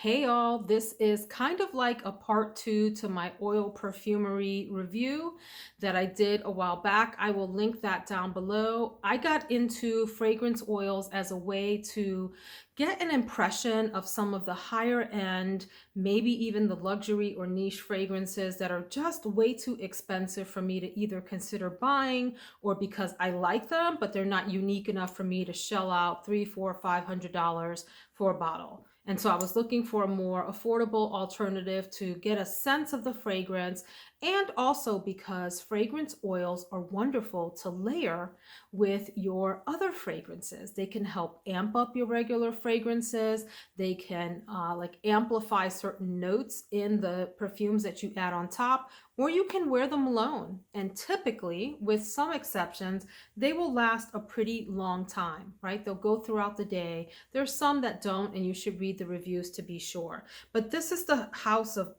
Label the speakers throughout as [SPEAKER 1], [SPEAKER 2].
[SPEAKER 1] Hey all, this is kind of like a part two to my oil perfumery review that I did a while back. I will link that down below. I got into fragrance oils as a way to get an impression of some of the higher end, maybe even the luxury or niche fragrances that are just way too expensive for me to either consider buying or because I like them, but they're not unique enough for me to shell out $300, $400, $500 for a bottle. And so I was looking for a more affordable alternative to get a sense of the fragrance, and also because fragrance oils are wonderful to layer with your other fragrances. They can help amp up your regular fragrances. They can like amplify certain notes in the perfumes that you add on top, or you can wear them alone. And typically, with some exceptions, they will last a pretty long time, right? They'll go throughout the day. There's some that don't, and you should read the reviews to be sure. But this is the house of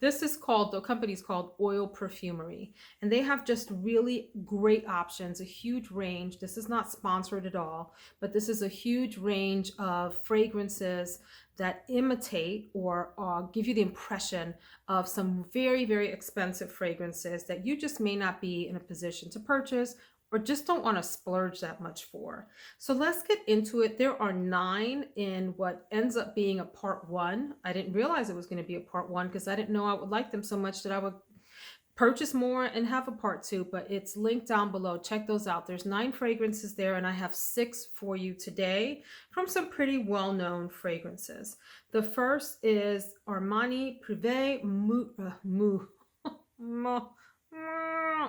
[SPEAKER 1] this is called, the company's called Oil Perfumery, and they have just really great options, a huge range. This is not sponsored at all, but this is a huge range of fragrances that imitate or give you the impression of some very, very expensive fragrances that you just may not be in a position to purchase or just don't want to splurge that much for. So let's get into it. There are 9 in what ends up being a part 1. I didn't realize it was going to be a part 1 because I didn't know I would like them so much that I would purchase more and have a part 2, but it's linked down below. Check those out. There's 9 fragrances there, and I have 6 for you today from some pretty well-known fragrances. The first is Armani Prive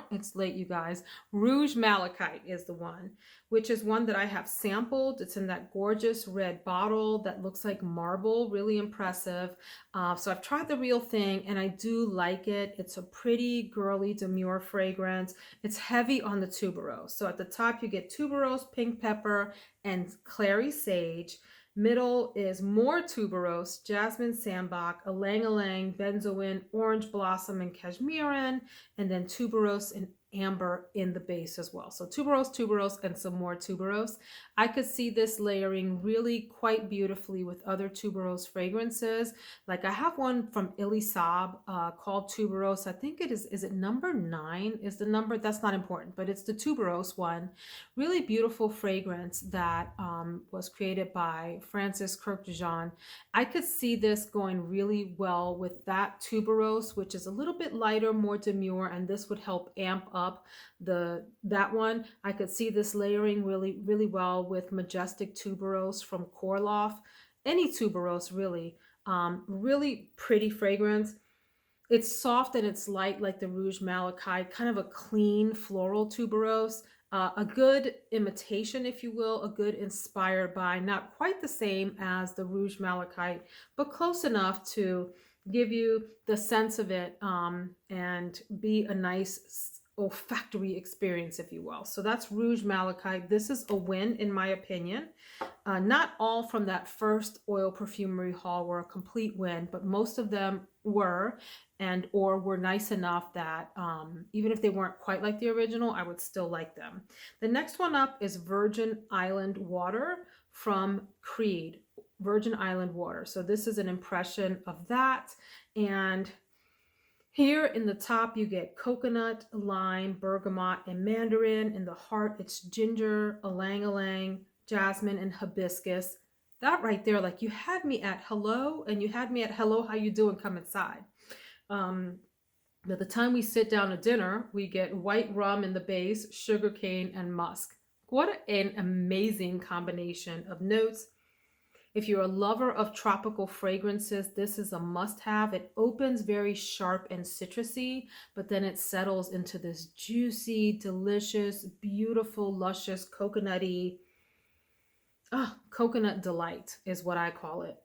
[SPEAKER 1] it's late, you guys. Rouge Malachite is the one, which is one that I have sampled. It's in that gorgeous red bottle that looks like marble, really impressive. So I've tried the real thing and I do like it. It's a pretty girly, demure fragrance. It's heavy on the tuberose. So at the top you get tuberose, pink pepper, and clary sage. Middle is more tuberose, jasmine sambac, ylang ylang, benzoin, orange blossom, and cashmerean, and then tuberose and amber in the base as well. So tuberose, tuberose, and some more tuberose. I could see this layering really quite beautifully with other tuberose fragrances. Like I have one from Elisab called tuberose. I think is it number 9 is the number? That's not important, but it's the tuberose one. Really beautiful fragrance that was created by Francis Kirkdejean. I could see this going really well with that tuberose, which is a little bit lighter, more demure, and this would help amp up that one. I could see this layering really, really well with Majestic Tuberose from Korloff. Any tuberose, really. Really pretty fragrance. It's soft and it's light like the Rouge Malachite, kind of a clean floral tuberose. A good imitation, if you will, a good inspired by, not quite the same as the Rouge Malachite, but close enough to give you the sense of it and be a nice olfactory experience, if you will. So that's Rouge Malachite. This is a win, in my opinion. Not all from that first oil perfumery haul were a complete win, but most of them were, and or were nice enough that even if they weren't quite like the original, I would still like them. The next one up is Virgin Island Water from Creed. Virgin Island Water. So this is an impression of that. And here in the top, you get coconut, lime, bergamot, and mandarin. In the heart, it's ginger, ylang ylang, jasmine, and hibiscus. That right there, like you had me at hello, and you had me at hello, how you doing? Come inside. By the time we sit down to dinner, we get white rum in the base, sugarcane, and musk. What an amazing combination of notes. If you're a lover of tropical fragrances, this is a must-have. It opens very sharp and citrusy, but then it settles into this juicy, delicious, beautiful, luscious, coconutty, coconut delight is what I call it.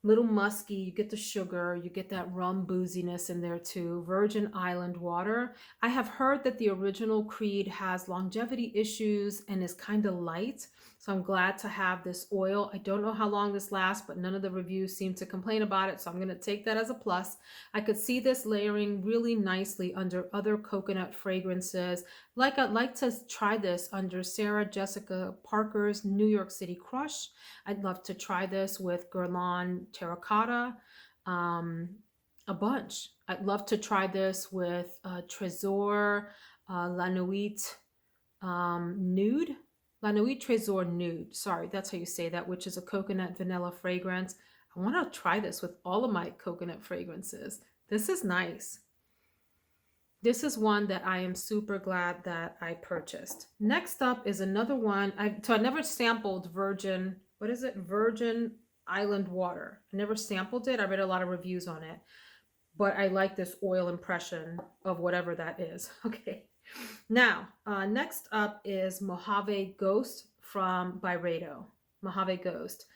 [SPEAKER 1] Little musky, you get the sugar, you get that rum booziness in there too. Virgin Island Water. I have heard that the original Creed has longevity issues and is kind of light. So I'm glad to have this oil. I don't know how long this lasts, but none of the reviews seem to complain about it. So I'm going to take that as a plus. I could see this layering really nicely under other coconut fragrances. I'd like to try this under Sarah Jessica Parker's New York City Crush. I'd love to try this with Guerlain Terracotta. A bunch. I'd love to try this with Trésor La Nuit Nude. La Nuit Trésor Nude. Sorry, that's how you say that, which is a coconut vanilla fragrance. I want to try this with all of my coconut fragrances. This is nice. This is one that I am super glad that I purchased. Next up is another one. I never sampled Virgin, what is it? Virgin Island Water. I never sampled it. I read a lot of reviews on it, but I like this oil impression of whatever that is. Okay. Now, next up is Mojave Ghost from Byredo. Mojave Ghost.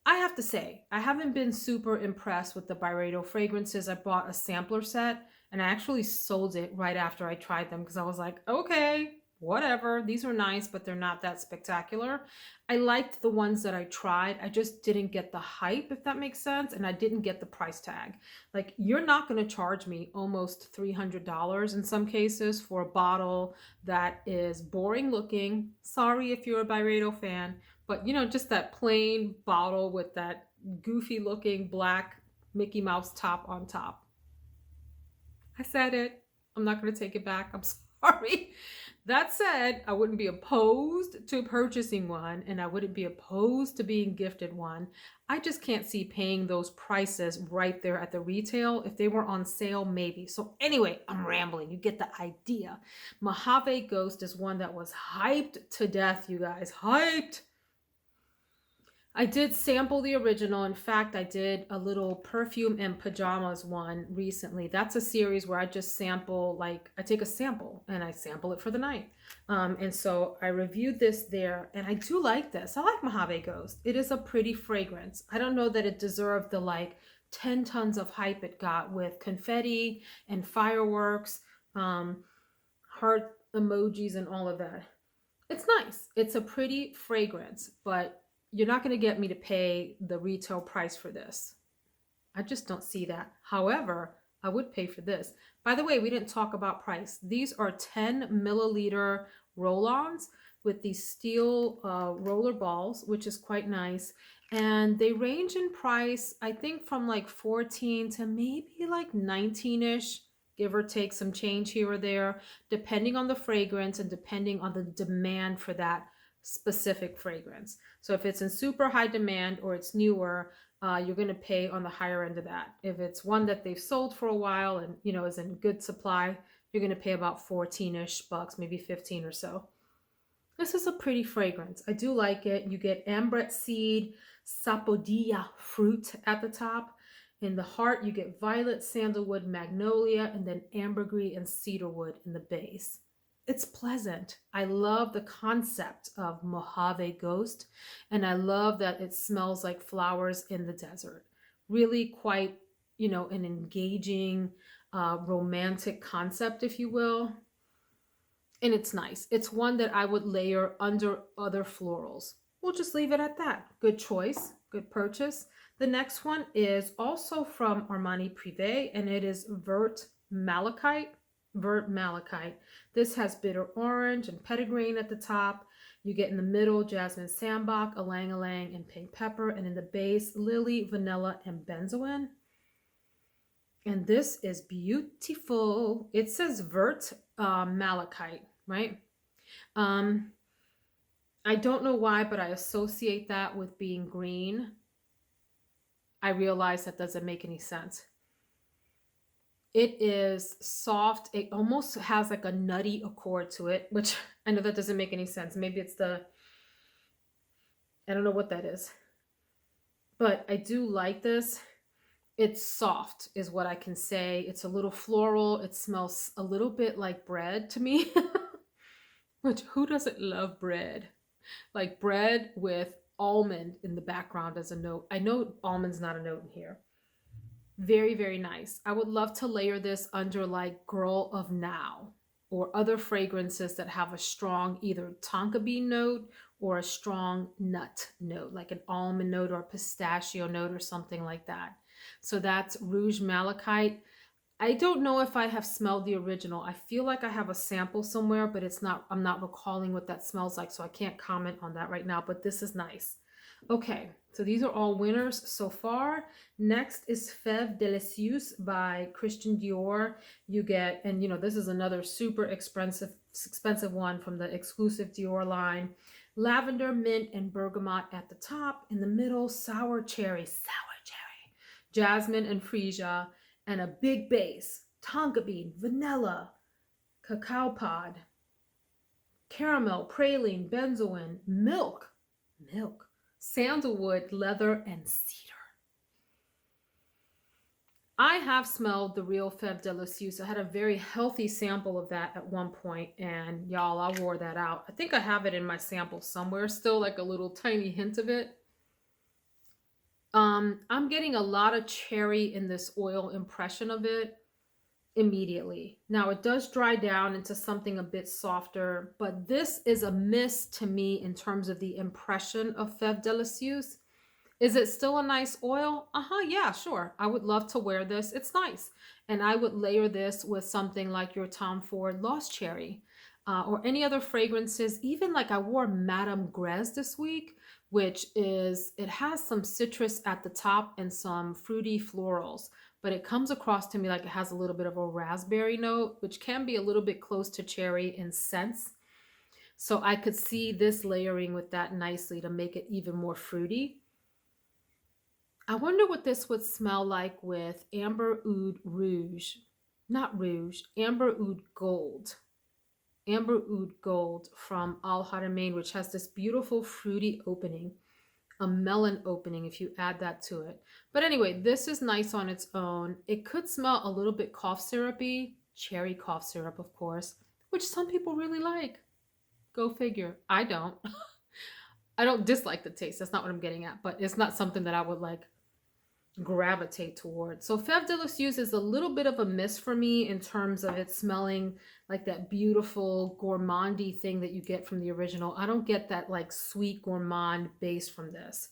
[SPEAKER 1] I have to say, I haven't been super impressed with the Byredo fragrances. I bought a sampler set and I actually sold it right after I tried them because I was like, okay, whatever. These are nice, but they're not that spectacular. I liked the ones that I tried. I just didn't get the hype, if that makes sense. And I didn't get the price tag. Like, you're not going to charge me almost $300 in some cases for a bottle that is boring looking. Sorry if you're a Byredo fan, but you know, just that plain bottle with that goofy looking black Mickey Mouse top on top. I said it. I'm not going to take it back. I'm sorry. That said, I wouldn't be opposed to purchasing one, and I wouldn't be opposed to being gifted one. I just can't see paying those prices right there at the retail. If they were on sale, maybe. So anyway, I'm rambling. You get the idea. Mojave Ghost is one that was hyped to death, you guys. Hyped. I did sample the original. In fact, I did a little perfume and pajamas one recently. That's a series where I just sample, like I take a sample and I sample it for the night. And so I reviewed this there and I do like this. I like Mojave Ghost. It is a pretty fragrance. I don't know that it deserved the like 10 tons of hype it got with confetti and fireworks, heart emojis and all of that. It's nice. It's a pretty fragrance, but you're not going to get me to pay the retail price for this. I just don't see that. However, I would pay for this. By the way, we didn't talk about price. These are 10 milliliter roll-ons with these steel roller balls, which is quite nice. And they range in price, I think from like 14 to maybe like 19-ish, give or take some change here or there, depending on the fragrance and depending on the demand for that specific fragrance. So if it's in super high demand or it's newer, you're going to pay on the higher end of that. If it's one that they've sold for a while and you know is in good supply, you're going to pay about 14-ish bucks, maybe 15 or so. This is a pretty fragrance. I do like it. You get ambret seed, sapodilla fruit at the top. In the heart, you get violet, sandalwood, magnolia, and then ambergris and cedarwood in the base. It's pleasant. I love the concept of Mojave Ghost, and I love that it smells like flowers in the desert. Really quite, you know, an engaging, romantic concept, if you will. And it's nice. It's one that I would layer under other florals. We'll just leave it at that. Good choice, good purchase. The next one is also from Armani Prive, and it is Vert Malachite. Vert Malachite. This has bitter orange and petitgrain at the top. You get in the middle jasmine sambac, ylang ylang, and pink pepper, and in the base lily, vanilla, and benzoin. And this is beautiful. It says Vert Malachite, right? I don't know why, but I associate that with being green. I realize that doesn't make any sense. It is soft. It almost has like a nutty accord to it, which I know that doesn't make any sense. Maybe it's I don't know what that is. But I do like this. It's soft is what I can say. It's a little floral. It smells a little bit like bread to me. Which, who doesn't love bread? Like bread with almond in the background as a note. I know almond's not a note in here. Very, very nice. I would love to layer this under like Girl of Now or other fragrances that have a strong either tonka bean note or a strong nut note, like an almond note or a pistachio note or something like that. So that's Rouge Malachite. I don't know if I have smelled the original. I feel like I have a sample somewhere, but I'm not recalling what that smells like, so I can't comment on that right now, but this is nice. Okay, so these are all winners so far. Next is Feve Delicieuse by Christian Dior. You get, and you know, this is another super expensive one from the exclusive Dior line. Lavender, mint, and bergamot at the top. In the middle, sour cherry, jasmine and freesia, and a big base, tonka bean, vanilla, cacao pod, caramel, praline, benzoin, milk, sandalwood, leather, and cedar. I have smelled the real Fab Delicious. I had a very healthy sample of that at one point, and y'all, I wore that out. I think I have it in my sample somewhere, still like a little tiny hint of it. I'm getting a lot of cherry in this oil impression of it immediately. Now it does dry down into something a bit softer, but this is a miss to me in terms of the impression of Feve Delicieuse. Is it still a nice oil? Yeah, sure. I would love to wear this. It's nice. And I would layer this with something like your Tom Ford Lost Cherry or any other fragrances. Even like I wore Madame Grès this week, which is, it has some citrus at the top and some fruity florals, but it comes across to me like it has a little bit of a raspberry note, which can be a little bit close to cherry in scents. So I could see this layering with that nicely to make it even more fruity. I wonder what this would smell like with Amber Oud Rouge. Not Rouge, Amber Oud Gold. Amber Oud Gold from Al Haramain, which has this beautiful fruity opening, a melon opening if you add that to it. But anyway, this is nice on its own. It could smell a little bit cough syrupy, cherry cough syrup, of course, which some people really like. Go figure. I don't. I don't dislike the taste. That's not what I'm getting at, but it's not something that I would like gravitate towards. So Feve Delicieuse is a little bit of a miss for me in terms of it smelling like that beautiful gourmandy thing that you get from the original. I don't get that like sweet gourmand base from this.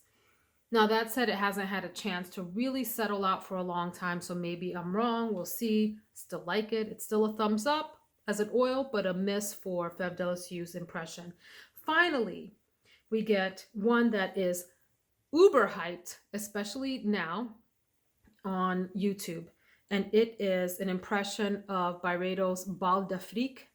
[SPEAKER 1] Now that said, it hasn't had a chance to really settle out for a long time, so maybe I'm wrong. We'll see. Still like it. It's still a thumbs up as an oil, but a miss for Feve Delicieuse impression. Finally, we get one that is uber hyped, especially now on YouTube. And it is an impression of Byredo's Bal d'Afrique.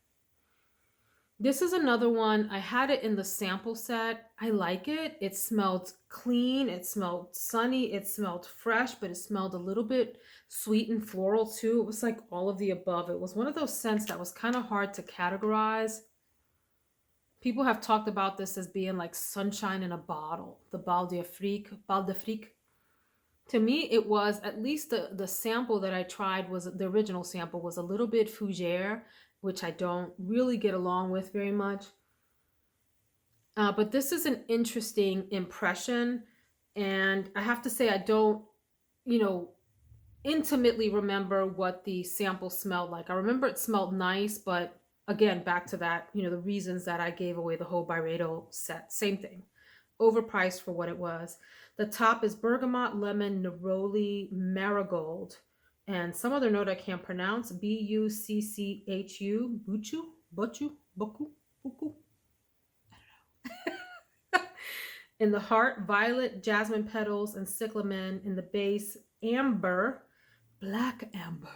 [SPEAKER 1] This is another one. I had it in the sample set. I like it. It smelled clean. It smelled sunny. It smelled fresh, but it smelled a little bit sweet and floral too. It was like all of the above. It was one of those scents that was kind of hard to categorize. People have talked about this as being like sunshine in a bottle, the Bal d'Afrique. To me, it was, at least the sample that I tried, was the original sample, was a little bit fougere, which I don't really get along with very much. But this is an interesting impression. And I have to say, I don't, intimately remember what the sample smelled like. I remember it smelled nice, but again, back to that, the reasons that I gave away the whole Byredo set. Same thing. Overpriced for what it was. The top is bergamot, lemon, neroli, marigold, and some other note I can't pronounce. Bucchu, Buchu, Buku. I don't know. In the heart, violet, jasmine petals, and cyclamen. In the base, amber, black amber,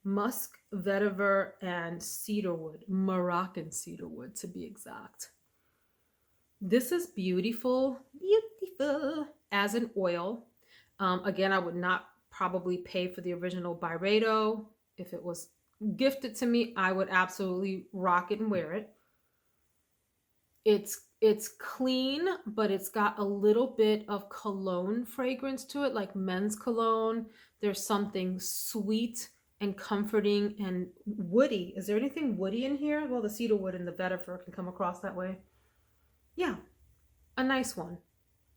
[SPEAKER 1] musk, vetiver, and cedarwood, Moroccan cedarwood to be exact. This is beautiful as an oil. Again, I would not probably pay for the original Byredo. If it was gifted to me, I would absolutely rock it and wear it. It's clean, but it's got a little bit of cologne fragrance to it, like men's cologne. There's something sweet and comforting and woody. Is there anything woody in here? Well, the cedarwood and the vetiver can come across that way. Yeah, a nice one,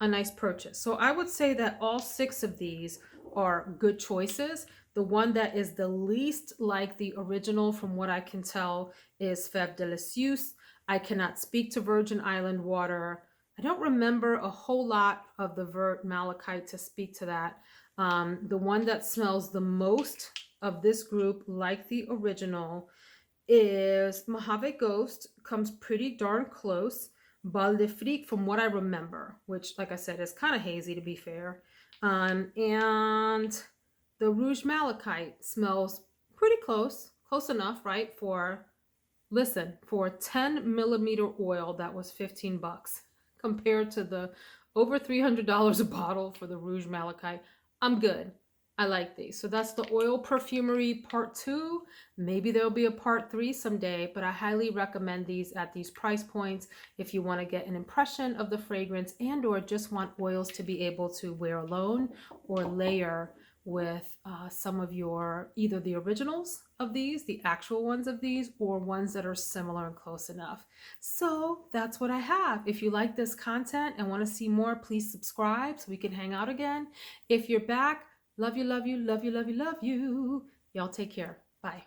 [SPEAKER 1] a nice purchase. So I would say that all 6 of these are good choices. The one that is the least like the original, from what I can tell, is Fab Delicious. I cannot speak to Virgin Island water. I don't remember a whole lot of the Vert Malachite to speak to that. The one that smells the most of this group, like the original, is Mojave Ghost. Comes pretty darn close. Bal de Fric, from what I remember, which, like I said, is kind of hazy to be fair. And the Rouge Malachite smells pretty close enough, right? For 10 millimeter oil, that was 15 bucks compared to the over $300 a bottle for the Rouge Malachite. I'm good. I like these. So that's the Oil Perfumery Part 2. Maybe there'll be a Part 3 someday, but I highly recommend these at these price points if you want to get an impression of the fragrance and or just want oils to be able to wear alone or layer with some of your, either the originals of these, the actual ones of these, or ones that are similar and close enough. So that's what I have. If you like this content and want to see more, please subscribe so we can hang out again. If you're back, love you, love you, love you, love you, love you. Y'all take care. Bye.